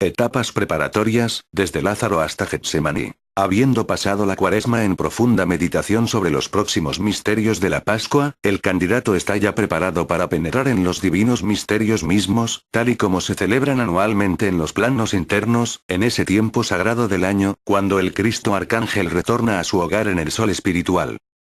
Etapas preparatorias, desde Lázaro hasta Getsemaní. Habiendo pasado la Cuaresma en profunda meditación sobre los próximos misterios de la Pascua, el candidato está ya preparado para penetrar en los divinos misterios mismos, tal y como se celebran anualmente en los planos internos, en ese tiempo sagrado del año, cuando el Cristo Arcángel retorna a su hogar en el sol espiritual.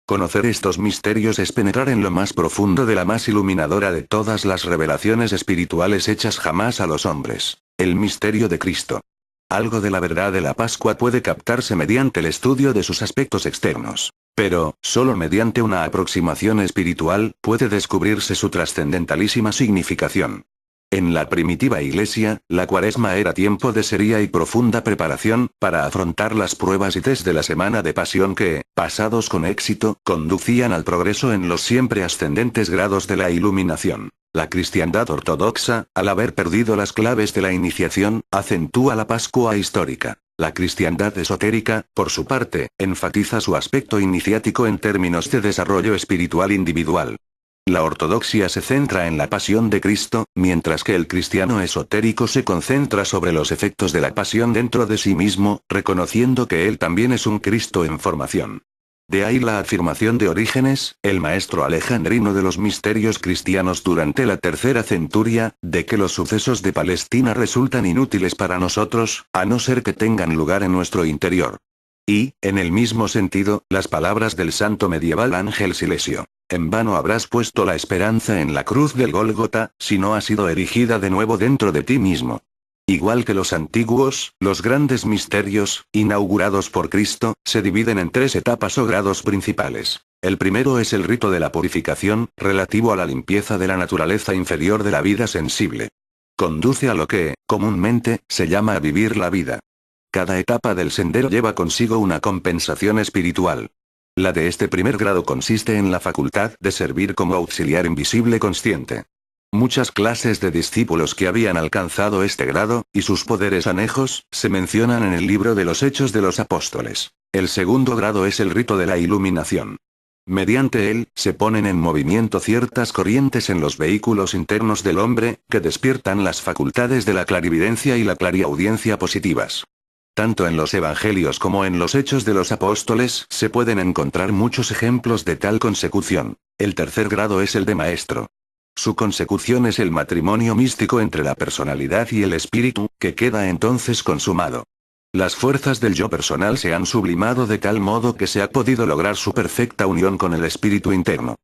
Conocer estos misterios es penetrar en lo más profundo de la más iluminadora de todas las revelaciones espirituales hechas jamás a los hombres, el misterio de Cristo. Algo de la verdad de la Pascua puede captarse mediante el estudio de sus aspectos externos. Pero, solo mediante una aproximación espiritual, puede descubrirse su trascendentalísima significación. En la primitiva Iglesia, la Cuaresma era tiempo de seria y profunda preparación, para afrontar las pruebas y test de la semana de pasión que, pasados con éxito, conducían al progreso en los siempre ascendentes grados de la iluminación. La cristiandad ortodoxa, al haber perdido las claves de la iniciación, acentúa la Pascua histórica. La cristiandad esotérica, por su parte, enfatiza su aspecto iniciático en términos de desarrollo espiritual individual. La ortodoxia se centra en la pasión de Cristo, mientras que el cristiano esotérico se concentra sobre los efectos de la pasión dentro de sí mismo, reconociendo que él también es un Cristo en formación. De ahí la afirmación de Orígenes, el maestro alejandrino de los misterios cristianos durante la tercera centuria, de que los sucesos de Palestina resultan inútiles para nosotros, a no ser que tengan lugar en nuestro interior. Y, en el mismo sentido, las palabras del santo medieval Ángel Silesio. En vano habrás puesto la esperanza en la cruz del Gólgota, si no ha sido erigida de nuevo dentro de ti mismo. Igual que los antiguos, los grandes misterios, inaugurados por Cristo, se dividen en tres etapas o grados principales. El primero es el rito de la purificación, relativo a la limpieza de la naturaleza inferior de la vida sensible. Conduce a lo que, comúnmente, se llama vivir la vida. Cada etapa del sendero lleva consigo una compensación espiritual. La de este primer grado consiste en la facultad de servir como auxiliar invisible consciente. Muchas clases de discípulos que habían alcanzado este grado, y sus poderes anejos, se mencionan en el libro de los Hechos de los Apóstoles. El segundo grado es el rito de la iluminación. Mediante él, se ponen en movimiento ciertas corrientes en los vehículos internos del hombre, que despiertan las facultades de la clarividencia y la clariaudiencia positivas. Tanto en los evangelios como en los Hechos de los Apóstoles se pueden encontrar muchos ejemplos de tal consecución. El tercer grado es el de maestro. Su consecución es el matrimonio místico entre la personalidad y el espíritu, que queda entonces consumado. Las fuerzas del yo personal se han sublimado de tal modo que se ha podido lograr su perfecta unión con el espíritu interno.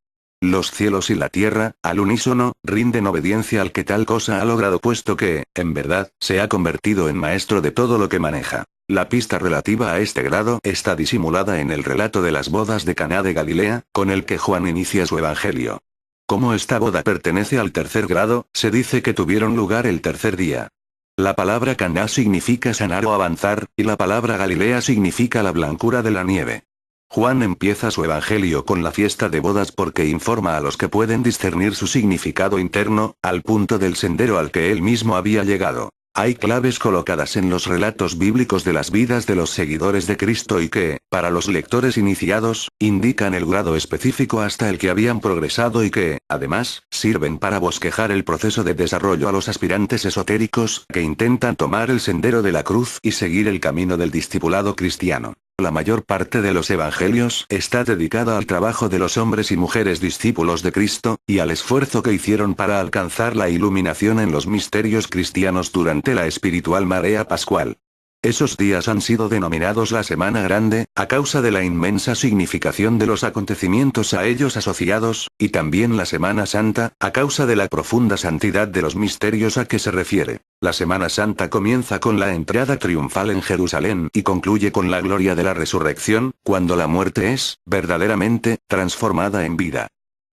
Los cielos y la tierra, al unísono, rinden obediencia al que tal cosa ha logrado puesto que, en verdad, se ha convertido en maestro de todo lo que maneja. La pista relativa a este grado está disimulada en el relato de las bodas de Caná de Galilea, con el que Juan inicia su evangelio. Como esta boda pertenece al tercer grado, se dice que tuvieron lugar el tercer día. La palabra Caná significa sanar o avanzar, y la palabra Galilea significa la blancura de la nieve. Juan empieza su evangelio con la fiesta de bodas porque informa a los que pueden discernir su significado interno, al punto del sendero al que él mismo había llegado. Hay claves colocadas en los relatos bíblicos de las vidas de los seguidores de Cristo y que, para los lectores iniciados, indican el grado específico hasta el que habían progresado y que, además, sirven para bosquejar el proceso de desarrollo a los aspirantes esotéricos que intentan tomar el sendero de la cruz y seguir el camino del discipulado cristiano. La mayor parte de los evangelios está dedicada al trabajo de los hombres y mujeres discípulos de Cristo, y al esfuerzo que hicieron para alcanzar la iluminación en los misterios cristianos durante la espiritual marea pascual. Esos días han sido denominados la Semana Grande, a causa de la inmensa significación de los acontecimientos a ellos asociados, y también la Semana Santa, a causa de la profunda santidad de los misterios a que se refiere. La Semana Santa comienza con la entrada triunfal en Jerusalén y concluye con la gloria de la resurrección, cuando la muerte es, verdaderamente, transformada en vida.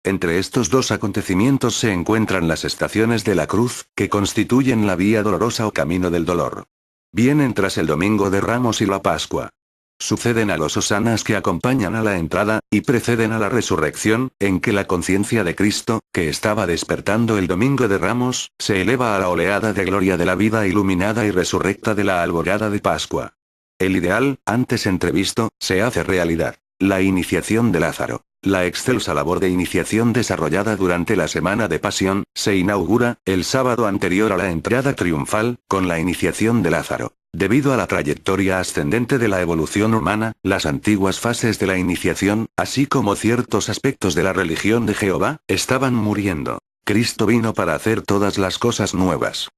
Entre estos dos acontecimientos se encuentran las estaciones de la cruz, que constituyen la vía dolorosa o camino del dolor. Vienen tras el Domingo de Ramos y la Pascua. Suceden a los hosanas que acompañan a la entrada, y preceden a la resurrección, en que la conciencia de Cristo, que estaba despertando el Domingo de Ramos, se eleva a la oleada de gloria de la vida iluminada y resurrecta de la alborada de Pascua. El ideal, antes entrevisto, se hace realidad. La iniciación de Lázaro. La excelsa labor de iniciación desarrollada durante la semana de Pasión, se inaugura, el sábado anterior a la entrada triunfal, con la iniciación de Lázaro. Debido a la trayectoria ascendente de la evolución humana, las antiguas fases de la iniciación, así como ciertos aspectos de la religión de Jehová, estaban muriendo. Cristo vino para hacer todas las cosas nuevas.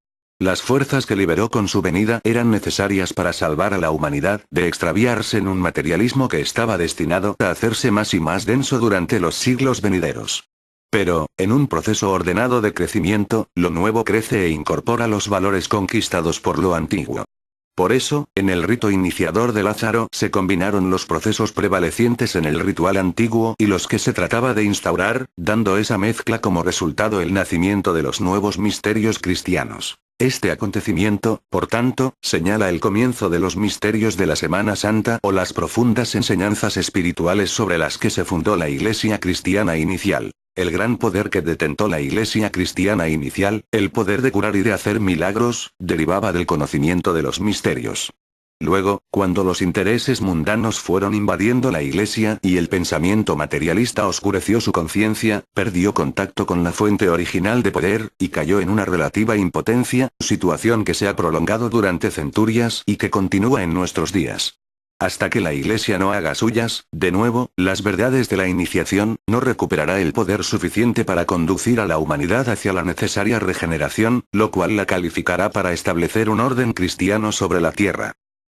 Las fuerzas que liberó con su venida eran necesarias para salvar a la humanidad de extraviarse en un materialismo que estaba destinado a hacerse más y más denso durante los siglos venideros. Pero, en un proceso ordenado de crecimiento, lo nuevo crece e incorpora los valores conquistados por lo antiguo. Por eso, en el rito iniciador de Lázaro se combinaron los procesos prevalecientes en el ritual antiguo y los que se trataba de instaurar, dando esa mezcla como resultado el nacimiento de los nuevos misterios cristianos. Este acontecimiento, por tanto, señala el comienzo de los misterios de la Semana Santa o las profundas enseñanzas espirituales sobre las que se fundó la Iglesia cristiana inicial. El gran poder que detentó la Iglesia cristiana inicial, el poder de curar y de hacer milagros, derivaba del conocimiento de los misterios. Luego, cuando los intereses mundanos fueron invadiendo la Iglesia y el pensamiento materialista oscureció su conciencia, perdió contacto con la fuente original de poder, y cayó en una relativa impotencia, situación que se ha prolongado durante centurias y que continúa en nuestros días. Hasta que la Iglesia no haga suyas, de nuevo, las verdades de la iniciación, no recuperará el poder suficiente para conducir a la humanidad hacia la necesaria regeneración, lo cual la calificará para establecer un orden cristiano sobre la tierra.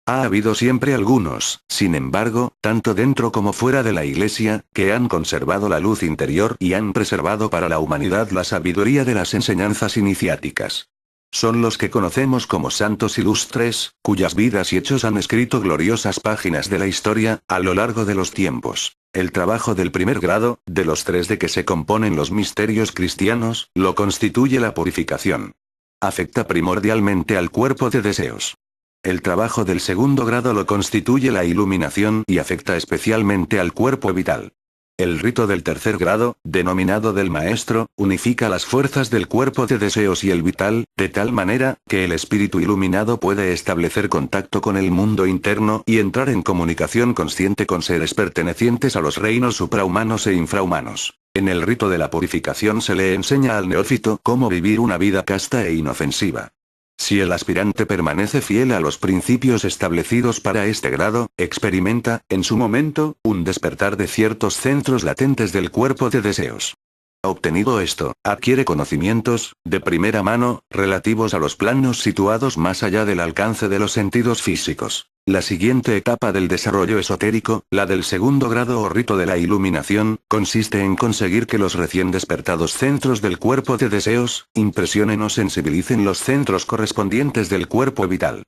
Ha habido siempre algunos, sin embargo, tanto dentro como fuera de la Iglesia, que han conservado la luz interior y han preservado para la humanidad la sabiduría de las enseñanzas iniciáticas. Son los que conocemos como santos ilustres, cuyas vidas y hechos han escrito gloriosas páginas de la historia, a lo largo de los tiempos. El trabajo del primer grado, de los tres de que se componen los misterios cristianos, lo constituye la purificación. Afecta primordialmente al cuerpo de deseos. El trabajo del segundo grado lo constituye la iluminación y afecta especialmente al cuerpo vital. El rito del tercer grado, denominado del Maestro, unifica las fuerzas del cuerpo de deseos y el vital, de tal manera, que el espíritu iluminado puede establecer contacto con el mundo interno y entrar en comunicación consciente con seres pertenecientes a los reinos suprahumanos e infrahumanos. En el rito de la purificación se le enseña al neófito cómo vivir una vida casta e inofensiva. Si el aspirante permanece fiel a los principios establecidos para este grado, experimenta, en su momento, un despertar de ciertos centros latentes del cuerpo de deseos. Obtenido esto, adquiere conocimientos, de primera mano, relativos a los planos situados más allá del alcance de los sentidos físicos. La siguiente etapa del desarrollo esotérico, la del segundo grado o rito de la iluminación, consiste en conseguir que los recién despertados centros del cuerpo de deseos, impresionen o sensibilicen los centros correspondientes del cuerpo vital.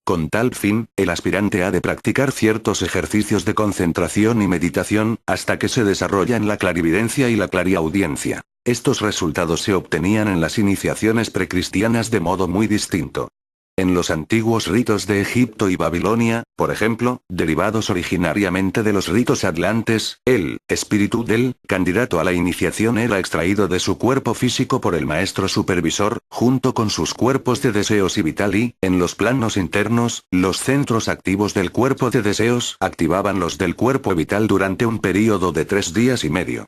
Con tal fin, el aspirante ha de practicar ciertos ejercicios de concentración y meditación, hasta que se desarrollan la clarividencia y la clariaudiencia. Estos resultados se obtenían en las iniciaciones precristianas de modo muy distinto. En los antiguos ritos de Egipto y Babilonia, por ejemplo, derivados originariamente de los ritos atlantes, el espíritu del candidato a la iniciación era extraído de su cuerpo físico por el maestro supervisor, junto con sus cuerpos de deseos y vital y, en los planos internos, los centros activos del cuerpo de deseos activaban los del cuerpo vital durante un período de 3 días y medio.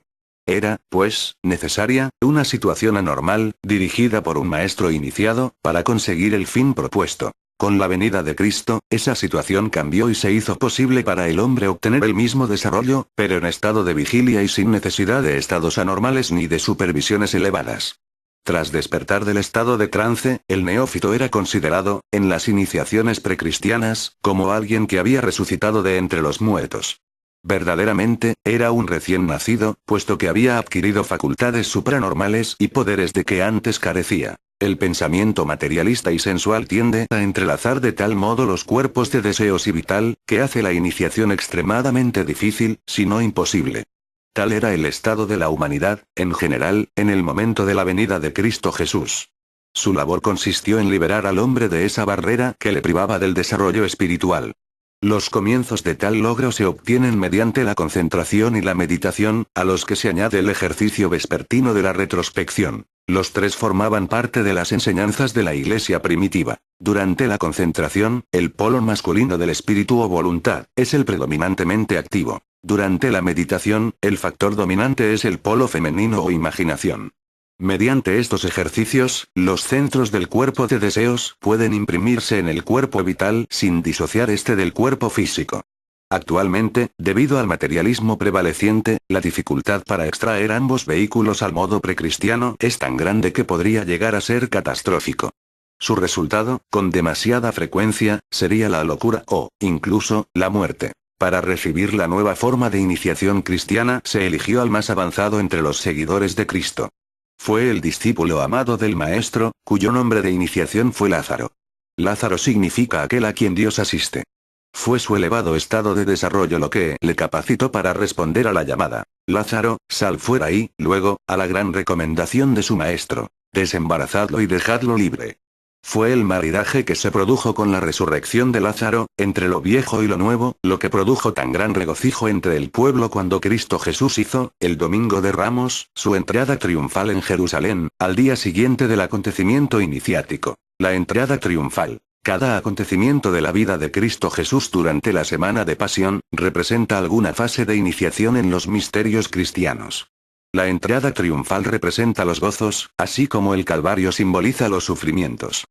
Era, pues, necesaria, una situación anormal, dirigida por un maestro iniciado, para conseguir el fin propuesto. Con la venida de Cristo, esa situación cambió y se hizo posible para el hombre obtener el mismo desarrollo, pero en estado de vigilia y sin necesidad de estados anormales ni de supervisiones elevadas. Tras despertar del estado de trance, el neófito era considerado, en las iniciaciones precristianas, como alguien que había resucitado de entre los muertos. Verdaderamente, era un recién nacido, puesto que había adquirido facultades supranormales y poderes de que antes carecía. El pensamiento materialista y sensual tiende a entrelazar de tal modo los cuerpos de deseos y vital, que hace la iniciación extremadamente difícil, si no imposible. Tal era el estado de la humanidad, en general, en el momento de la venida de Cristo Jesús. Su labor consistió en liberar al hombre de esa barrera que le privaba del desarrollo espiritual. Los comienzos de tal logro se obtienen mediante la concentración y la meditación, a los que se añade el ejercicio vespertino de la retrospección. Los tres formaban parte de las enseñanzas de la Iglesia primitiva. Durante la concentración, el polo masculino del espíritu o voluntad, es el predominantemente activo. Durante la meditación, el factor dominante es el polo femenino o imaginación. Mediante estos ejercicios, los centros del cuerpo de deseos pueden imprimirse en el cuerpo vital sin disociar este del cuerpo físico. Actualmente, debido al materialismo prevaleciente, la dificultad para extraer ambos vehículos al modo precristiano es tan grande que podría llegar a ser catastrófico. Su resultado, con demasiada frecuencia, sería la locura o, incluso, la muerte. Para recibir la nueva forma de iniciación cristiana se eligió al más avanzado entre los seguidores de Cristo. Fue el discípulo amado del Maestro, cuyo nombre de iniciación fue Lázaro. Lázaro significa aquel a quien Dios asiste. Fue su elevado estado de desarrollo lo que le capacitó para responder a la llamada. Lázaro, sal fuera y, luego, a la gran recomendación de su Maestro. Desembarazadlo y dejadlo libre. Fue el maridaje que se produjo con la resurrección de Lázaro, entre lo viejo y lo nuevo, lo que produjo tan gran regocijo entre el pueblo cuando Cristo Jesús hizo, el Domingo de Ramos, su entrada triunfal en Jerusalén, al día siguiente del acontecimiento iniciático. La entrada triunfal. Cada acontecimiento de la vida de Cristo Jesús durante la semana de pasión, representa alguna fase de iniciación en los misterios cristianos. La entrada triunfal representa los gozos, así como el Calvario simboliza los sufrimientos.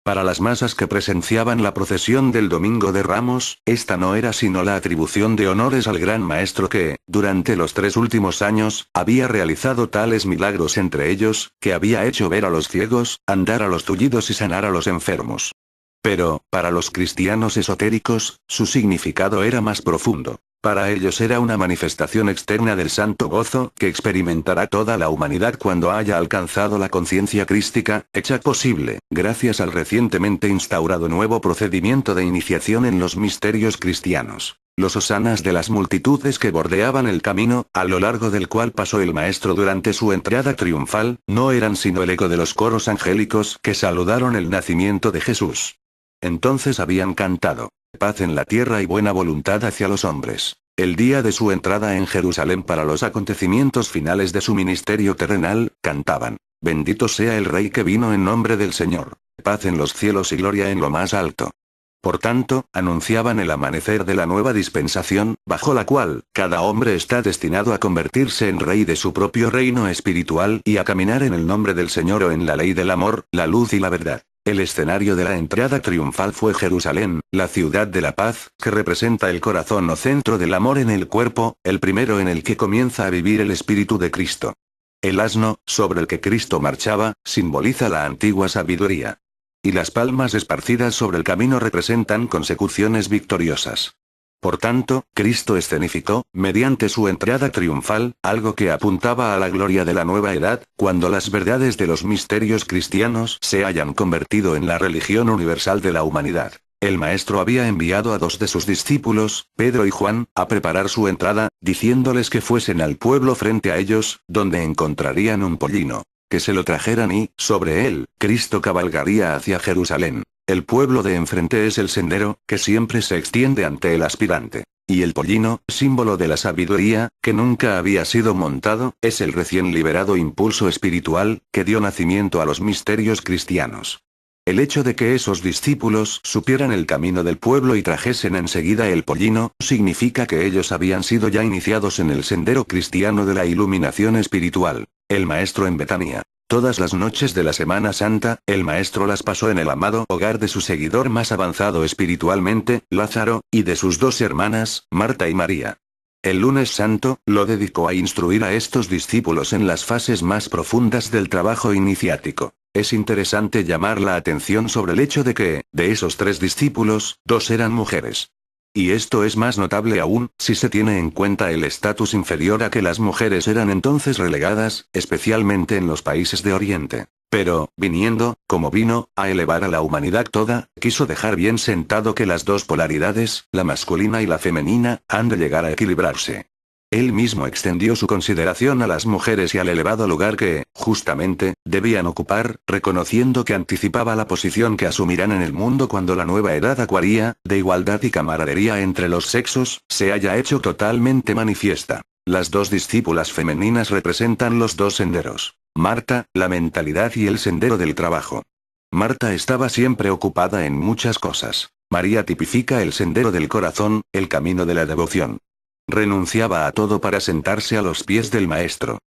Para las masas que presenciaban la procesión del Domingo de Ramos, esta no era sino la atribución de honores al gran Maestro que, durante los 3 últimos años, había realizado tales milagros entre ellos, que había hecho ver a los ciegos, andar a los tullidos y sanar a los enfermos. Pero, para los cristianos esotéricos, su significado era más profundo. Para ellos era una manifestación externa del santo gozo que experimentará toda la humanidad cuando haya alcanzado la conciencia crística, hecha posible, gracias al recientemente instaurado nuevo procedimiento de iniciación en los misterios cristianos. Los hosanas de las multitudes que bordeaban el camino, a lo largo del cual pasó el Maestro durante su entrada triunfal, no eran sino el eco de los coros angélicos que saludaron el nacimiento de Jesús. Entonces habían cantado, paz en la tierra y buena voluntad hacia los hombres. El día de su entrada en Jerusalén para los acontecimientos finales de su ministerio terrenal, cantaban, bendito sea el Rey que vino en nombre del Señor, paz en los cielos y gloria en lo más alto. Por tanto, anunciaban el amanecer de la nueva dispensación, bajo la cual, cada hombre está destinado a convertirse en rey de su propio reino espiritual y a caminar en el nombre del Señor o en la ley del amor, la luz y la verdad. El escenario de la entrada triunfal fue Jerusalén, la ciudad de la paz, que representa el corazón o centro del amor en el cuerpo, el primero en el que comienza a vivir el Espíritu de Cristo. El asno, sobre el que Cristo marchaba, simboliza la antigua sabiduría. Y las palmas esparcidas sobre el camino representan consecuciones victoriosas. Por tanto, Cristo escenificó, mediante su entrada triunfal, algo que apuntaba a la gloria de la nueva edad, cuando las verdades de los misterios cristianos se hayan convertido en la religión universal de la humanidad. El Maestro había enviado a 2 de sus discípulos, Pedro y Juan, a preparar su entrada, diciéndoles que fuesen al pueblo frente a ellos, donde encontrarían un pollino. Que se lo trajeran y, sobre él, Cristo cabalgaría hacia Jerusalén. El pueblo de enfrente es el sendero, que siempre se extiende ante el aspirante. Y el pollino, símbolo de la sabiduría, que nunca había sido montado, es el recién liberado impulso espiritual, que dio nacimiento a los misterios cristianos. El hecho de que esos discípulos supieran el camino del pueblo y trajesen enseguida el pollino, significa que ellos habían sido ya iniciados en el sendero cristiano de la iluminación espiritual. El Maestro en Betania. Todas las noches de la Semana Santa, el Maestro las pasó en el amado hogar de su seguidor más avanzado espiritualmente, Lázaro, y de sus 2 hermanas, Marta y María. El lunes santo, lo dedicó a instruir a estos discípulos en las fases más profundas del trabajo iniciático. Es interesante llamar la atención sobre el hecho de que, de esos 3 discípulos, 2 eran mujeres. Y esto es más notable aún, si se tiene en cuenta el estatus inferior a que las mujeres eran entonces relegadas, especialmente en los países de Oriente. Pero, viniendo, como vino, a elevar a la humanidad toda, quiso dejar bien sentado que las 2 polaridades, la masculina y la femenina, han de llegar a equilibrarse. Él mismo extendió su consideración a las mujeres y al elevado lugar que, justamente, debían ocupar, reconociendo que anticipaba la posición que asumirán en el mundo cuando la nueva edad acuaria, de igualdad y camaradería entre los sexos, se haya hecho totalmente manifiesta. Las 2 discípulas femeninas representan los 2 senderos. Marta, la mentalidad y el sendero del trabajo. Marta estaba siempre ocupada en muchas cosas. María tipifica el sendero del corazón, el camino de la devoción. renunciaba a todo para sentarse a los pies del maestro.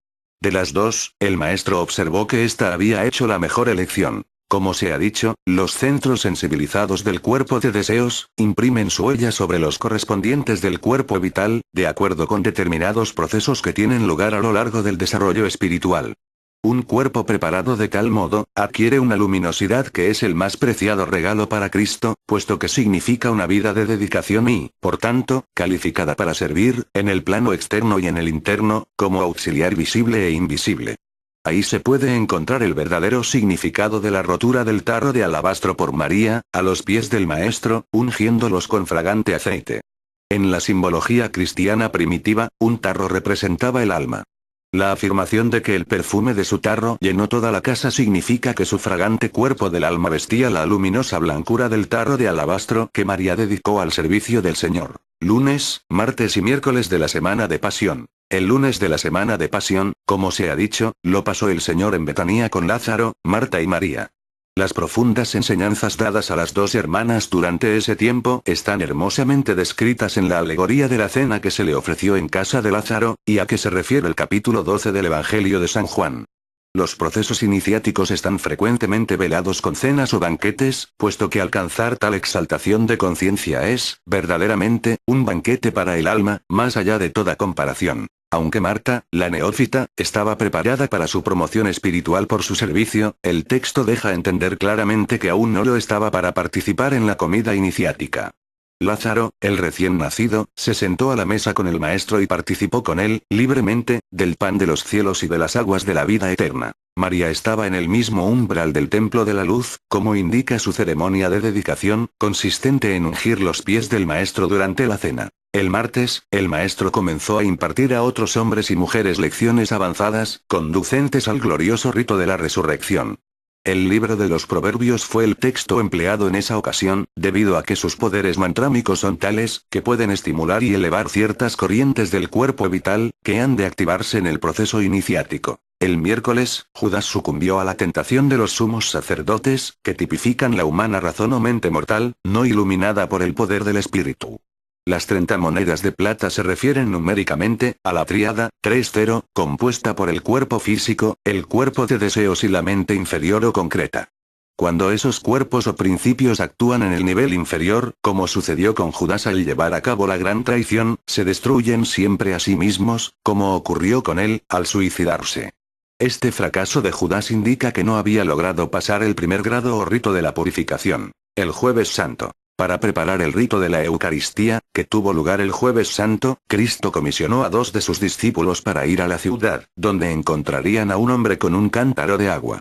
De las dos, el maestro observó que ésta había hecho la mejor elección. Como se ha dicho, los centros sensibilizados del cuerpo de deseos, imprimen su huella sobre los correspondientes del cuerpo vital, de acuerdo con determinados procesos que tienen lugar a lo largo del desarrollo espiritual. Un cuerpo preparado de tal modo, adquiere una luminosidad que es el más preciado regalo para Cristo, puesto que significa una vida de dedicación y, por tanto, calificada para servir, en el plano externo y en el interno, como auxiliar visible e invisible. Ahí se puede encontrar el verdadero significado de la rotura del tarro de alabastro por María, a los pies del Maestro, ungiéndolos con fragante aceite. En la simbología cristiana primitiva, un tarro representaba el alma. La afirmación de que el perfume de su tarro llenó toda la casa significa que su fragante cuerpo del alma vestía la luminosa blancura del tarro de alabastro que María dedicó al servicio del Señor. Lunes, martes y miércoles de la semana de Pasión. El lunes de la semana de Pasión, como se ha dicho, lo pasó el Señor en Betanía con Lázaro, Marta y María. Las profundas enseñanzas dadas a las dos hermanas durante ese tiempo están hermosamente descritas en la alegoría de la cena que se le ofreció en casa de Lázaro, y a que se refiere el capítulo 12 del Evangelio de San Juan. Los procesos iniciáticos están frecuentemente velados con cenas o banquetes, puesto que alcanzar tal exaltación de conciencia es, verdaderamente, un banquete para el alma, más allá de toda comparación. Aunque Marta, la neófita, estaba preparada para su promoción espiritual por su servicio, el texto deja entender claramente que aún no lo estaba para participar en la comida iniciática. Lázaro, el recién nacido, se sentó a la mesa con el Maestro y participó con él, libremente, del pan de los cielos y de las aguas de la vida eterna. María estaba en el mismo umbral del templo de la luz, como indica su ceremonia de dedicación, consistente en ungir los pies del Maestro durante la cena. El martes, el Maestro comenzó a impartir a otros hombres y mujeres lecciones avanzadas, conducentes al glorioso rito de la resurrección. El libro de los Proverbios fue el texto empleado en esa ocasión, debido a que sus poderes mantrámicos son tales, que pueden estimular y elevar ciertas corrientes del cuerpo vital, que han de activarse en el proceso iniciático. El miércoles, Judas sucumbió a la tentación de los sumos sacerdotes, que tipifican la humana razón o mente mortal, no iluminada por el poder del espíritu. Las 30 monedas de plata se refieren numéricamente a la tríada 3-0, compuesta por el cuerpo físico, el cuerpo de deseos y la mente inferior o concreta. Cuando esos cuerpos o principios actúan en el nivel inferior, como sucedió con Judas al llevar a cabo la gran traición, se destruyen siempre a sí mismos, como ocurrió con él, al suicidarse. Este fracaso de Judas indica que no había logrado pasar el primer grado o rito de la purificación. El Jueves Santo. Para preparar el rito de la Eucaristía, que tuvo lugar el Jueves Santo, Cristo comisionó a 2 de sus discípulos para ir a la ciudad, donde encontrarían a un hombre con un cántaro de agua.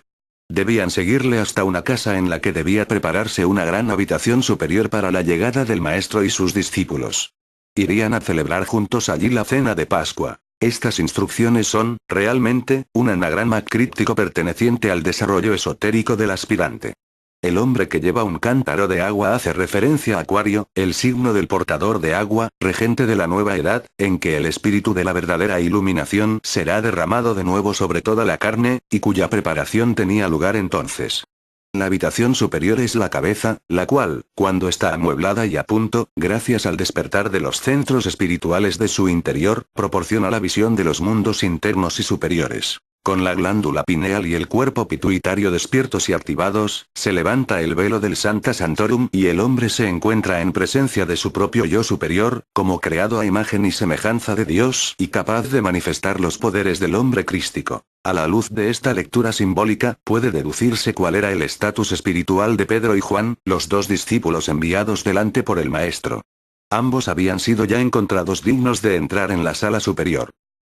Debían seguirle hasta una casa en la que debía prepararse una gran habitación superior para la llegada del Maestro y sus discípulos. Irían a celebrar juntos allí la cena de Pascua. Estas instrucciones son, realmente, un anagrama críptico perteneciente al desarrollo esotérico del aspirante. El hombre que lleva un cántaro de agua hace referencia a Acuario, el signo del portador de agua, regente de la nueva edad, en que el espíritu de la verdadera iluminación será derramado de nuevo sobre toda la carne, y cuya preparación tenía lugar entonces. La habitación superior es la cabeza, la cual, cuando está amueblada y a punto, gracias al despertar de los centros espirituales de su interior, proporciona la visión de los mundos internos y superiores. Con la glándula pineal y el cuerpo pituitario despiertos y activados, se levanta el velo del Sancta Sanctorum y el hombre se encuentra en presencia de su propio yo superior, como creado a imagen y semejanza de Dios y capaz de manifestar los poderes del hombre crístico. A la luz de esta lectura simbólica, puede deducirse cuál era el estatus espiritual de Pedro y Juan, los 2 discípulos enviados delante por el Maestro. Ambos habían sido ya encontrados dignos de entrar en la sala superior.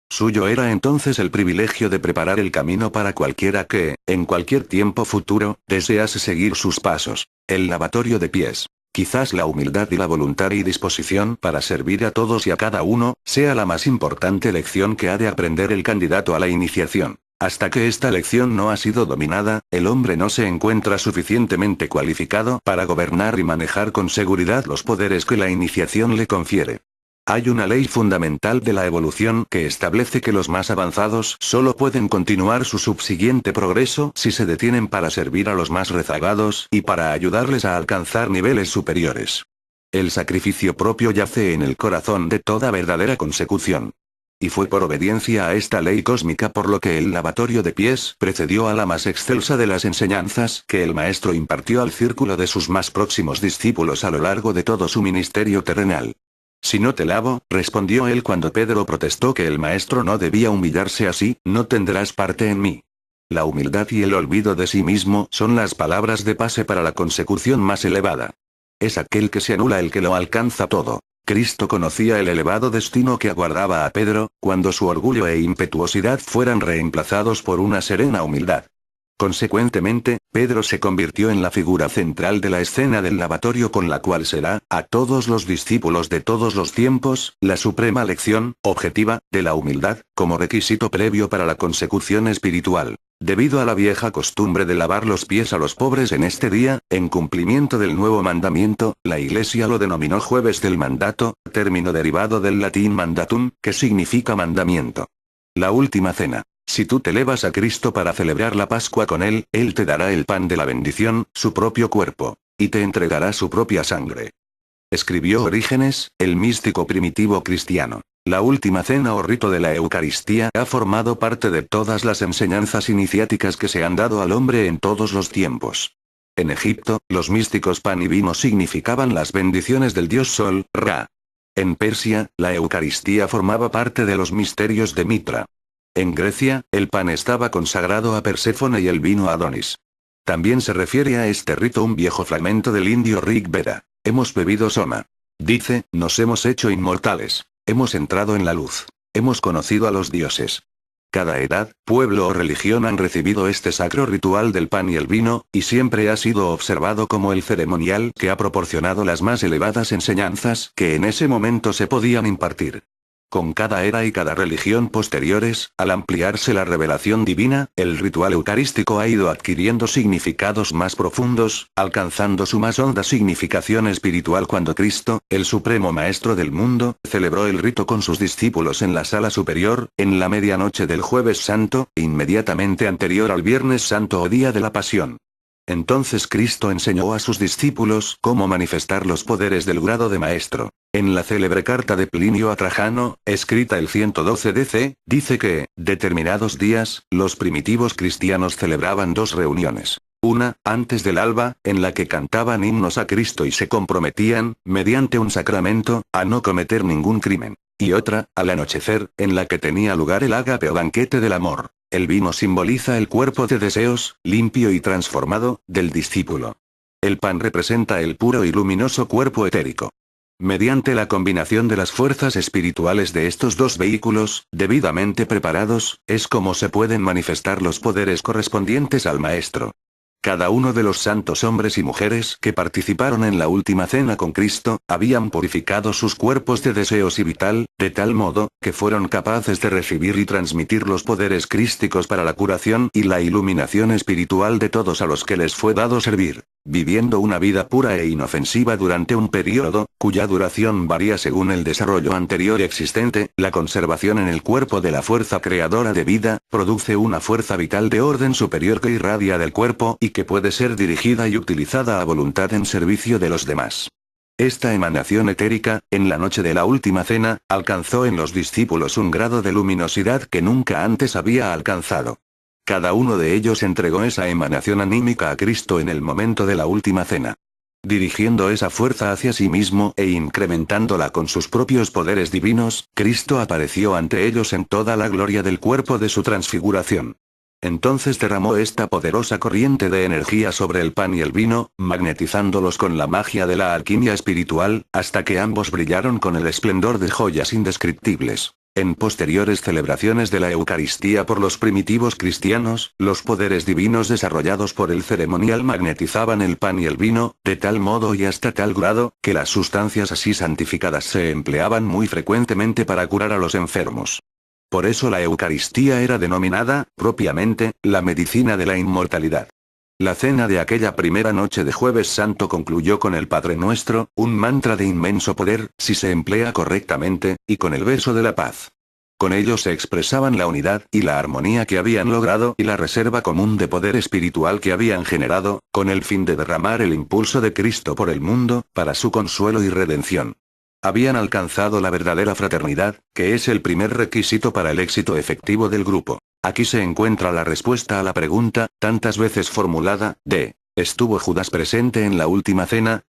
Suyo era entonces el privilegio de preparar el camino para cualquiera que, en cualquier tiempo futuro, desease seguir sus pasos. El lavatorio de pies. Quizás la humildad y la voluntad y disposición para servir a todos y a cada uno, sea la más importante lección que ha de aprender el candidato a la iniciación. Hasta que esta lección no ha sido dominada, el hombre no se encuentra suficientemente cualificado para gobernar y manejar con seguridad los poderes que la iniciación le confiere. Hay una ley fundamental de la evolución que establece que los más avanzados solo pueden continuar su subsiguiente progreso si se detienen para servir a los más rezagados y para ayudarles a alcanzar niveles superiores. El sacrificio propio yace en el corazón de toda verdadera consecución. Y fue por obediencia a esta ley cósmica por lo que el lavatorio de pies precedió a la más excelsa de las enseñanzas que el maestro impartió al círculo de sus más próximos discípulos a lo largo de todo su ministerio terrenal. Si no te lavo, respondió él cuando Pedro protestó que el maestro no debía humillarse así, no tendrás parte en mí. La humildad y el olvido de sí mismo son las palabras de pase para la consecución más elevada. Es aquel que se anula el que lo alcanza todo. Cristo conocía el elevado destino que aguardaba a Pedro, cuando su orgullo e impetuosidad fueran reemplazados por una serena humildad. Consecuentemente, Pedro se convirtió en la figura central de la escena del lavatorio con la cual será, a todos los discípulos de todos los tiempos, la suprema lección, objetiva, de la humildad, como requisito previo para la consecución espiritual. Debido a la vieja costumbre de lavar los pies a los pobres en este día, en cumplimiento del nuevo mandamiento, la Iglesia lo denominó Jueves del Mandato, término derivado del latín mandatum, que significa mandamiento. La última cena. Si tú te elevas a Cristo para celebrar la Pascua con Él, Él te dará el pan de la bendición, su propio cuerpo, y te entregará su propia sangre. Escribió Orígenes, el místico primitivo cristiano. La última cena o rito de la Eucaristía ha formado parte de todas las enseñanzas iniciáticas que se han dado al hombre en todos los tiempos. En Egipto, los místicos pan y vino significaban las bendiciones del dios Sol, Ra. En Persia, la Eucaristía formaba parte de los misterios de Mitra. En Grecia, el pan estaba consagrado a Perséfone y el vino a Adonis. También se refiere a este rito un viejo fragmento del indio Rig Veda. Hemos bebido Soma. Dice, nos hemos hecho inmortales. Hemos entrado en la luz. Hemos conocido a los dioses. Cada edad, pueblo o religión han recibido este sacro ritual del pan y el vino, y siempre ha sido observado como el ceremonial que ha proporcionado las más elevadas enseñanzas que en ese momento se podían impartir. Con cada era y cada religión posteriores, al ampliarse la revelación divina, el ritual eucarístico ha ido adquiriendo significados más profundos, alcanzando su más honda significación espiritual cuando Cristo, el supremo maestro del mundo, celebró el rito con sus discípulos en la sala superior, en la medianoche del Jueves Santo, inmediatamente anterior al Viernes Santo o Día de la Pasión. Entonces Cristo enseñó a sus discípulos cómo manifestar los poderes del grado de maestro. En la célebre carta de Plinio a Trajano, escrita el 112 DC, dice que, determinados días, los primitivos cristianos celebraban dos reuniones. Una, antes del alba, en la que cantaban himnos a Cristo y se comprometían, mediante un sacramento, a no cometer ningún crimen. Y otra, al anochecer, en la que tenía lugar el ágape o banquete del amor. El vino simboliza el cuerpo de deseos, limpio y transformado, del discípulo. El pan representa el puro y luminoso cuerpo etérico. Mediante la combinación de las fuerzas espirituales de estos dos vehículos, debidamente preparados, es como se pueden manifestar los poderes correspondientes al Maestro. Cada uno de los santos hombres y mujeres que participaron en la última cena con Cristo, habían purificado sus cuerpos de deseos y vital, de tal modo, que fueron capaces de recibir y transmitir los poderes crísticos para la curación y la iluminación espiritual de todos a los que les fue dado servir, viviendo una vida pura e inofensiva durante un periodo, cuya duración varía según el desarrollo anterior existente. La conservación en el cuerpo de la fuerza creadora de vida, produce una fuerza vital de orden superior que irradia del cuerpo y que puede ser dirigida y utilizada a voluntad en servicio de los demás. Esta emanación etérica, en la noche de la última cena, alcanzó en los discípulos un grado de luminosidad que nunca antes había alcanzado. Cada uno de ellos entregó esa emanación anímica a Cristo en el momento de la última cena. Dirigiendo esa fuerza hacia sí mismo e incrementándola con sus propios poderes divinos, Cristo apareció ante ellos en toda la gloria del cuerpo de su transfiguración. Entonces derramó esta poderosa corriente de energía sobre el pan y el vino, magnetizándolos con la magia de la alquimia espiritual, hasta que ambos brillaron con el esplendor de joyas indescriptibles. En posteriores celebraciones de la Eucaristía por los primitivos cristianos, los poderes divinos desarrollados por el ceremonial magnetizaban el pan y el vino, de tal modo y hasta tal grado, que las sustancias así santificadas se empleaban muy frecuentemente para curar a los enfermos. Por eso la Eucaristía era denominada, propiamente, la medicina de la inmortalidad. La cena de aquella primera noche de Jueves Santo concluyó con el Padre Nuestro, un mantra de inmenso poder, si se emplea correctamente, y con el beso de la paz. Con ellos se expresaban la unidad y la armonía que habían logrado y la reserva común de poder espiritual que habían generado, con el fin de derramar el impulso de Cristo por el mundo, para su consuelo y redención. Habían alcanzado la verdadera fraternidad, que es el primer requisito para el éxito efectivo del grupo. Aquí se encuentra la respuesta a la pregunta, tantas veces formulada, de ¿estuvo Judas presente en la última cena?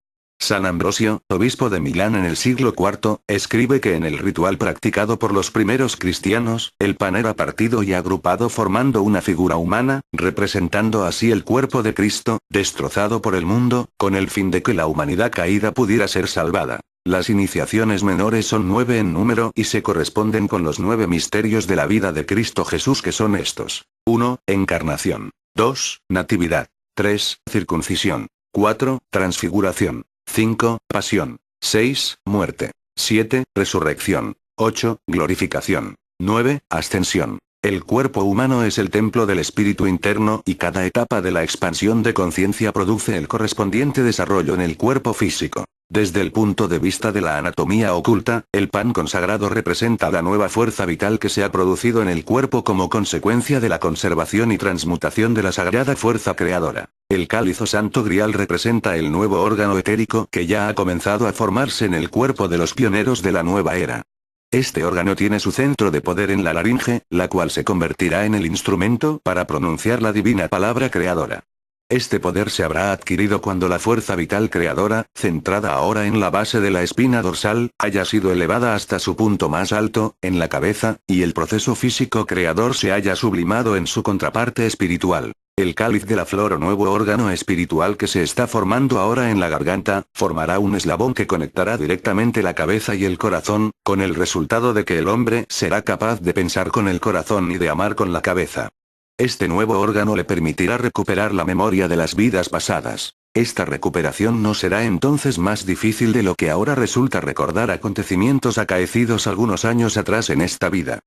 San Ambrosio, obispo de Milán en el siglo IV, escribe que en el ritual practicado por los primeros cristianos, el pan era partido y agrupado formando una figura humana, representando así el cuerpo de Cristo, destrozado por el mundo, con el fin de que la humanidad caída pudiera ser salvada. Las iniciaciones menores son 9 en número y se corresponden con los 9 misterios de la vida de Cristo Jesús, que son estos: 1. Encarnación. 2. Natividad. 3. Circuncisión. 4. Transfiguración. 5. Pasión. 6. Muerte. 7. Resurrección. 8. Glorificación. 9. Ascensión. El cuerpo humano es el templo del espíritu interno y cada etapa de la expansión de conciencia produce el correspondiente desarrollo en el cuerpo físico. Desde el punto de vista de la anatomía oculta, el pan consagrado representa la nueva fuerza vital que se ha producido en el cuerpo como consecuencia de la conservación y transmutación de la sagrada fuerza creadora. El cáliz o santo grial representa el nuevo órgano etérico que ya ha comenzado a formarse en el cuerpo de los pioneros de la nueva era. Este órgano tiene su centro de poder en la laringe, la cual se convertirá en el instrumento para pronunciar la divina palabra creadora. Este poder se habrá adquirido cuando la fuerza vital creadora, centrada ahora en la base de la espina dorsal, haya sido elevada hasta su punto más alto, en la cabeza, y el proceso físico creador se haya sublimado en su contraparte espiritual. El cáliz de la flor o nuevo órgano espiritual que se está formando ahora en la garganta, formará un eslabón que conectará directamente la cabeza y el corazón, con el resultado de que el hombre será capaz de pensar con el corazón y de amar con la cabeza. Este nuevo órgano le permitirá recuperar la memoria de las vidas pasadas. Esta recuperación no será entonces más difícil de lo que ahora resulta recordar acontecimientos acaecidos algunos años atrás en esta vida.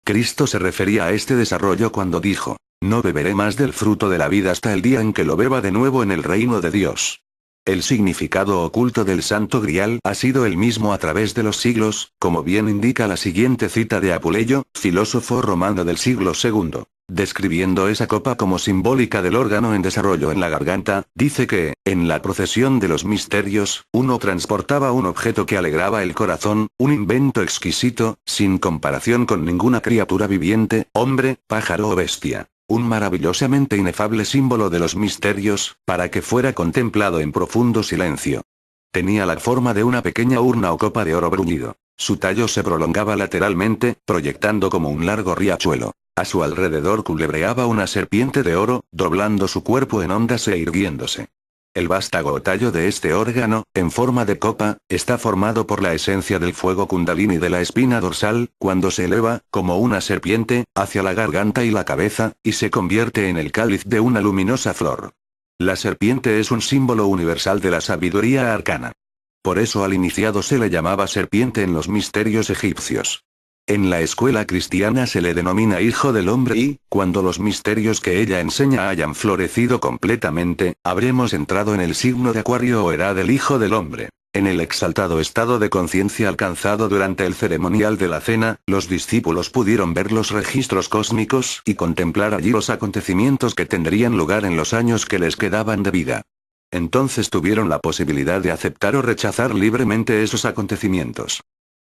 Cristo se refería a este desarrollo cuando dijo: «No beberé más del fruto de la vida hasta el día en que lo beba de nuevo en el reino de Dios». El significado oculto del Santo Grial ha sido el mismo a través de los siglos, como bien indica la siguiente cita de Apuleyo, filósofo romano del siglo II. Describiendo esa copa como simbólica del órgano en desarrollo en la garganta, dice que, en la procesión de los misterios, uno transportaba un objeto que alegraba el corazón, un invento exquisito, sin comparación con ninguna criatura viviente, hombre, pájaro o bestia. Un maravillosamente inefable símbolo de los misterios, para que fuera contemplado en profundo silencio. Tenía la forma de una pequeña urna o copa de oro bruñido. Su tallo se prolongaba lateralmente, proyectando como un largo riachuelo. A su alrededor culebreaba una serpiente de oro, doblando su cuerpo en ondas e irguiéndose. El vástago o tallo de este órgano, en forma de copa, está formado por la esencia del fuego kundalini de la espina dorsal, cuando se eleva, como una serpiente, hacia la garganta y la cabeza, y se convierte en el cáliz de una luminosa flor. La serpiente es un símbolo universal de la sabiduría arcana. Por eso al iniciado se le llamaba serpiente en los misterios egipcios. En la escuela cristiana se le denomina Hijo del Hombre y, cuando los misterios que ella enseña hayan florecido completamente, habremos entrado en el signo de Acuario o era del Hijo del Hombre. En el exaltado estado de conciencia alcanzado durante el ceremonial de la cena, los discípulos pudieron ver los registros cósmicos y contemplar allí los acontecimientos que tendrían lugar en los años que les quedaban de vida. Entonces tuvieron la posibilidad de aceptar o rechazar libremente esos acontecimientos.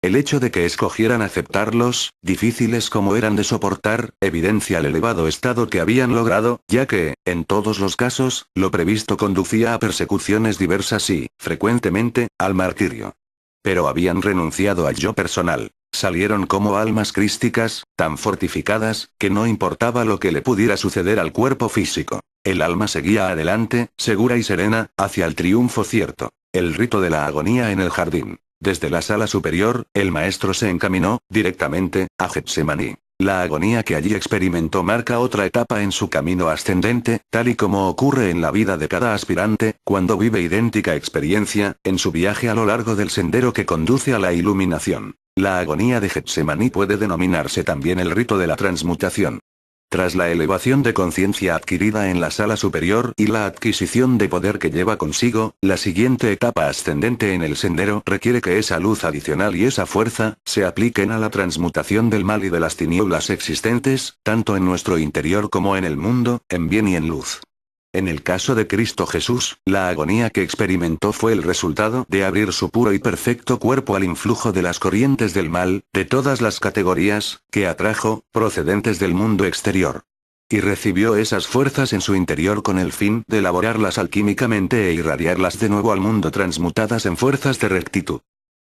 El hecho de que escogieran aceptarlos, difíciles como eran de soportar, evidencia el elevado estado que habían logrado, ya que, en todos los casos, lo previsto conducía a persecuciones diversas y, frecuentemente, al martirio. Pero habían renunciado al yo personal. Salieron como almas crísticas, tan fortificadas, que no importaba lo que le pudiera suceder al cuerpo físico. El alma seguía adelante, segura y serena, hacia el triunfo cierto. El rito de la agonía en el jardín. Desde la sala superior, el maestro se encaminó, directamente, a Getsemaní. La agonía que allí experimentó marca otra etapa en su camino ascendente, tal y como ocurre en la vida de cada aspirante, cuando vive idéntica experiencia, en su viaje a lo largo del sendero que conduce a la iluminación. La agonía de Getsemaní puede denominarse también el rito de la transmutación. Tras la elevación de conciencia adquirida en la sala superior y la adquisición de poder que lleva consigo, la siguiente etapa ascendente en el sendero requiere que esa luz adicional y esa fuerza se apliquen a la transmutación del mal y de las tinieblas existentes, tanto en nuestro interior como en el mundo, en bien y en luz. En el caso de Cristo Jesús, la agonía que experimentó fue el resultado de abrir su puro y perfecto cuerpo al influjo de las corrientes del mal, de todas las categorías, que atrajo, procedentes del mundo exterior. Y recibió esas fuerzas en su interior con el fin de elaborarlas alquímicamente e irradiarlas de nuevo al mundo transmutadas en fuerzas de rectitud.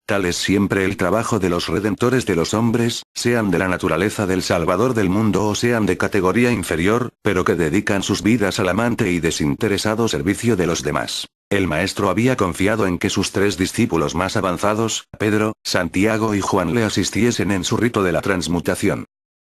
Tal es siempre el trabajo de los redentores de los hombres, sean de la naturaleza del Salvador del mundo o sean de categoría inferior, pero que dedican sus vidas al amante y desinteresado servicio de los demás. El maestro había confiado en que sus 3 discípulos más avanzados, Pedro, Santiago y Juan, le asistiesen en su rito de la transmutación.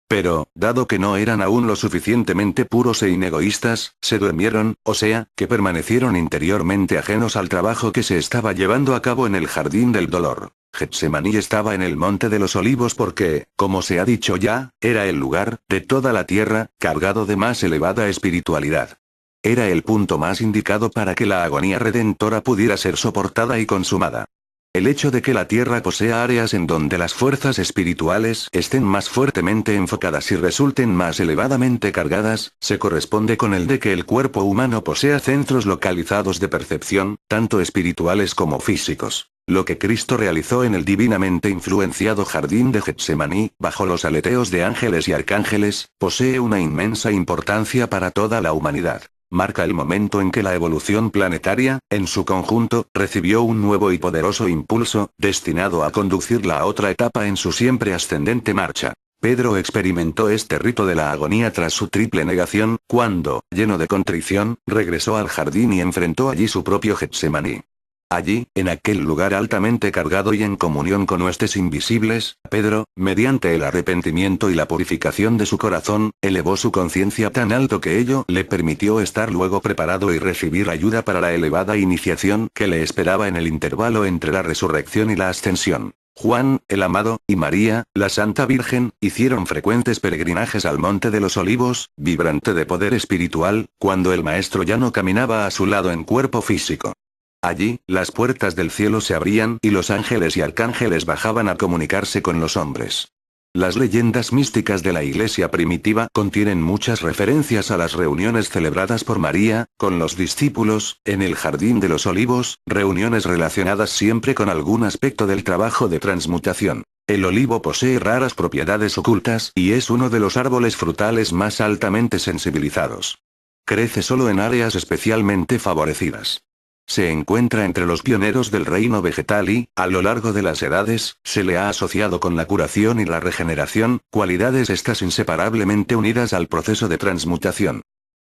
Pero, dado que no eran aún lo suficientemente puros e inegoístas, se durmieron, o sea, que permanecieron interiormente ajenos al trabajo que se estaba llevando a cabo en el jardín del dolor. Getsemaní estaba en el monte de los olivos porque, como se ha dicho ya, era el lugar, de toda la tierra, cargado de más elevada espiritualidad. Era el punto más indicado para que la agonía redentora pudiera ser soportada y consumada. El hecho de que la Tierra posea áreas en donde las fuerzas espirituales estén más fuertemente enfocadas y resulten más elevadamente cargadas, se corresponde con el de que el cuerpo humano posea centros localizados de percepción, tanto espirituales como físicos. Lo que Cristo realizó en el divinamente influenciado jardín de Getsemaní, bajo los aleteos de ángeles y arcángeles, posee una inmensa importancia para toda la humanidad. Marca el momento en que la evolución planetaria, en su conjunto, recibió un nuevo y poderoso impulso, destinado a conducirla a otra etapa en su siempre ascendente marcha. Pedro experimentó este rito de la agonía tras su triple negación, cuando, lleno de contrición, regresó al jardín y enfrentó allí su propio Getsemaní. Allí, en aquel lugar altamente cargado y en comunión con huestes invisibles, Pedro, mediante el arrepentimiento y la purificación de su corazón, elevó su conciencia tan alto que ello le permitió estar luego preparado y recibir ayuda para la elevada iniciación que le esperaba en el intervalo entre la resurrección y la ascensión. Juan, el amado, y María, la Santa Virgen, hicieron frecuentes peregrinajes al Monte de los Olivos, vibrante de poder espiritual, cuando el Maestro ya no caminaba a su lado en cuerpo físico. Allí, las puertas del cielo se abrían y los ángeles y arcángeles bajaban a comunicarse con los hombres. Las leyendas místicas de la Iglesia primitiva contienen muchas referencias a las reuniones celebradas por María, con los discípulos, en el Jardín de los Olivos, reuniones relacionadas siempre con algún aspecto del trabajo de transmutación. El olivo posee raras propiedades ocultas y es uno de los árboles frutales más altamente sensibilizados. Crece solo en áreas especialmente favorecidas. Se encuentra entre los pioneros del reino vegetal y, a lo largo de las edades, se le ha asociado con la curación y la regeneración, cualidades estas inseparablemente unidas al proceso de transmutación.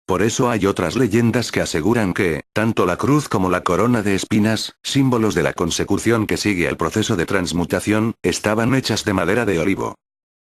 Por eso hay otras leyendas que aseguran que, tanto la cruz como la corona de espinas, símbolos de la consecución que sigue al proceso de transmutación, estaban hechas de madera de olivo.